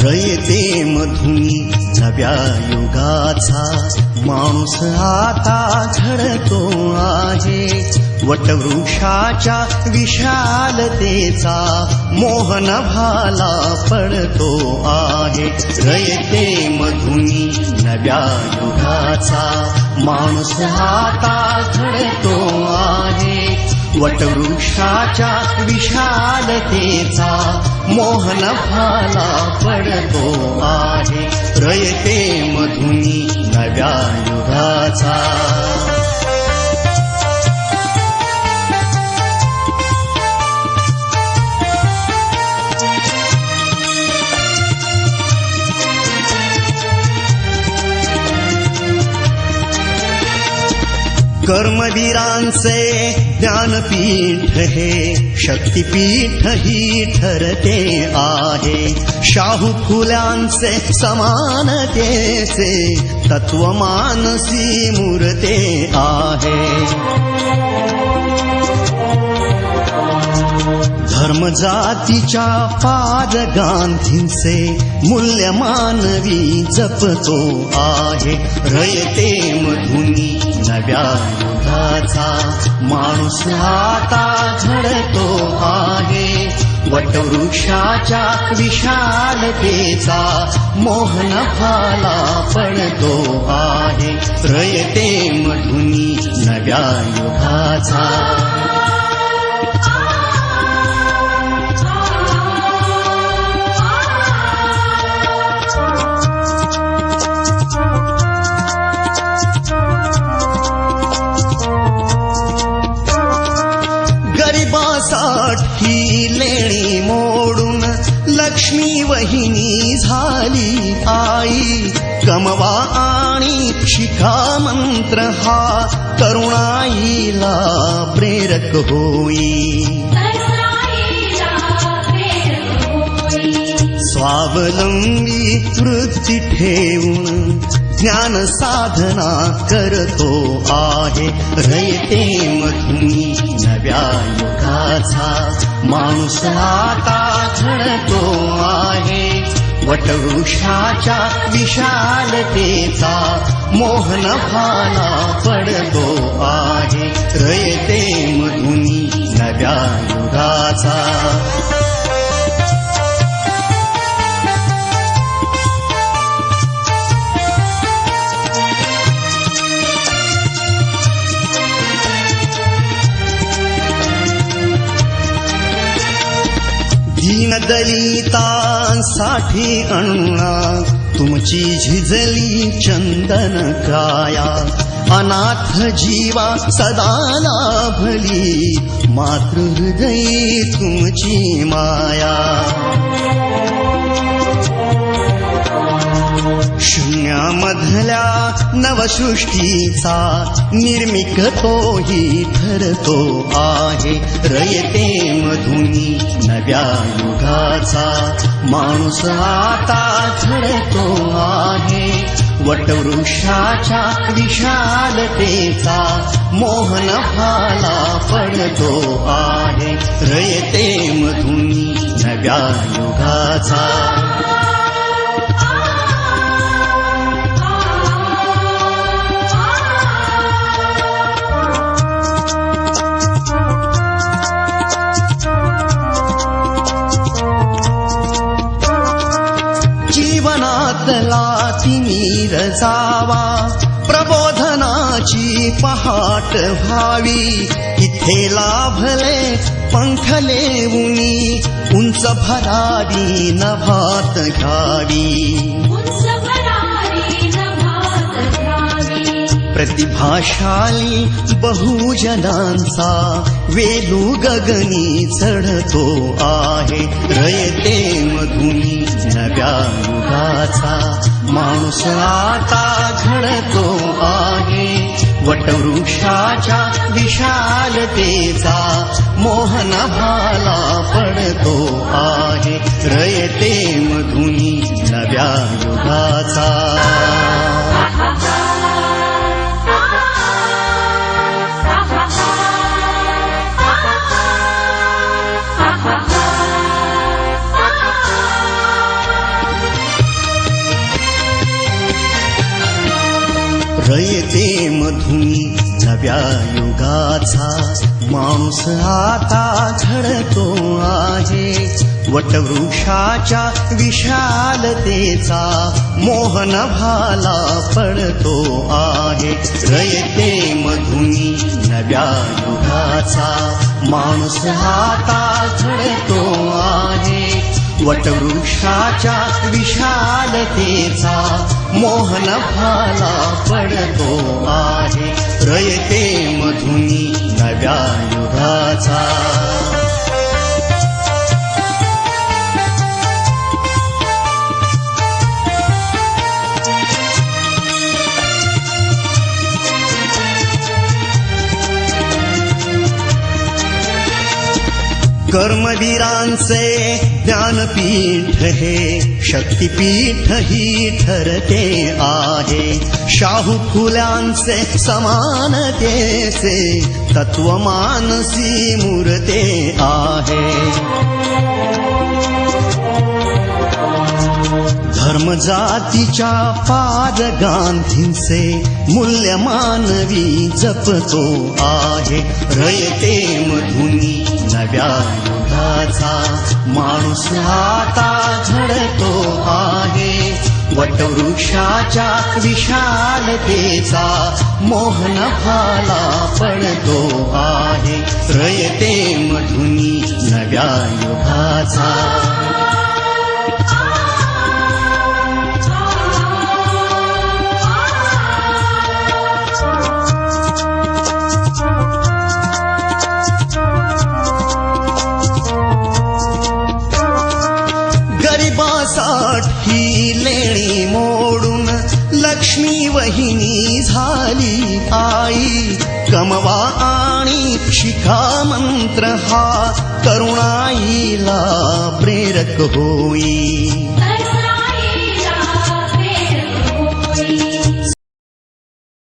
रयते मधुनी नव्या युगाचा माणूस आता घडतो आहे. वटवृक्षाच्या विशालतेचा मोहन भाला पडतो आहे. रयते मधुनी नव्या युगाचा माणूस आता घडतो आहे. वटवृक्षाच्या विशालतेचा मोहन भाला पडतो आहे. रयते मधुनी नव्या युगाचा. कर्मवीरांचे ज्ञानपीठ हे शक्तिपीठ ही ठरते आहे. शाहू फुल्यांचे समानतेचे तत्वमानसी मूर्ते आहे. धर्म जातीच्या पाद गांधींचे मूल्य मानवी जपतो आहे. रयते मधुनी नव्या युगाचा माणूस आता घडतो आहे. वटवृक्षाच्या विशालतेचा मोहन भाला पडतो आहे. रयते मधुनी नव्या युगाचा. गरिबासाठी लेणी मोडून लक्ष्मी वहिनी झाली आई. कमवा आणि शिका मंत्र हा तरुणाईला प्रेरक होई. स्वावलंबी वृत्ती ठेवून ज्ञान साधना करतो आहे. रयते मधुनी नव्या युगाचा माणूस आता घडतो आहे. वटवृक्षाच्या विशालतेचा मोहन भाला पडतो आहे. रयते मधुनी नव्या युगाचा. दलितांसाठी अण्णा तुमची झिजली चंदन काया. अनाथ जीवा सदा लाभली मातृहृदयी तुमची माया. शून्यामधल्या नवसृष्टीचा निर्मिक तोही ठरतो आहे. रयते मधुनी नव्या युगाचा माणूस आता घडतो आहे. वटवृक्षाच्या विशालतेचा मोहन भाला पडतो आहे. रयते मधुनी नव्या युगाचा. जीवनातला तिमिर जावा प्रबोधनाची पहाट व्हावी. इथे लाभले पंखले उनी उंच भरारी नभात घ्यावी. प्रतिभाशाली बहुजनांचा वेलू गगनी चढतो आहे. रयते मधुनी नव्या युगाचा माणूस आता घडतो आहे. वटवृक्षाच्या विशालतेचा मोहन भाला पडतो आहे. रयते मधुनी नव्या युगाचा. मधुनी नव्या युगाचा माणूस आता घडतो आहे. वटवृक्षाच्या विशालतेचा मोहन भाला पडतो आहे. रयते मधुनी नव्या युगाचा माणूस आता घडतो आहे. वटवृक्षाच्या विशालतेचा मोहन भाला पडतो आहे. रयते मधुनी नव्या युगाचा. कर्मवीरांचे ज्ञानपीठ हे शक्तिपीठ ही ठरते आहे. शाहू फुल्यांचे समानतेचे तत्व मानसी मूर्ते आहे. धर्म जातीच्या पाद गांधींचे मूल्य मानवी जपतो आहे. रयते मधुनी नव्या युगाचा माणूस आता घडतो आहे. वटवृक्षाच्या विशालतेचा मोहन भाला पडतो आहे. रयते मधुनी नव्या युगाचा. गरिबासाठी लेणी मोडून लक्ष्मी वहिनी झाली आई. कमवा आणि शिखा मंत्र हा तरुणाईला प्रेरक होई.